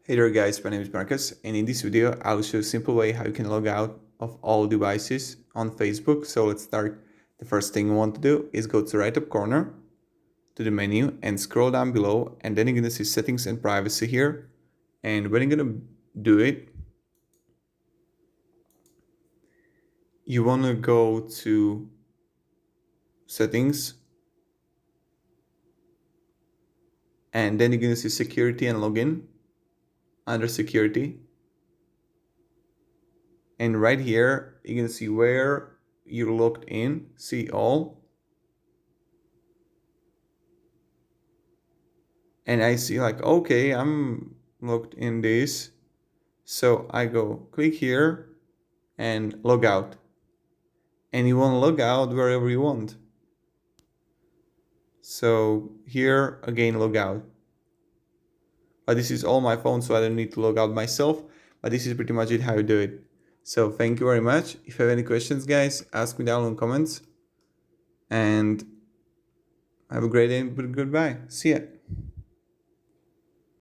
Hey there guys, my name is Marcus, and in this video I'll show you a simple way how you can log out of all devices on Facebook. So let's start. The first thing you want to do is go to the right top corner to the menu and scroll down below, and then you're going to see settings and privacy here. And when you're going to do it, you want to go to settings, and then you're going to see security and login under security. And right here, you're going to see where you're logged in, see all. And I see like, okay, I'm logged in this. So I go click here and log out. And you want to log out wherever you want. So here again, log out. But this is all my phone, so I don't need to log out myself. But this is pretty much it how you do it. So thank you very much. If you have any questions, guys, ask me down in the comments. And have a great day. Goodbye. See ya.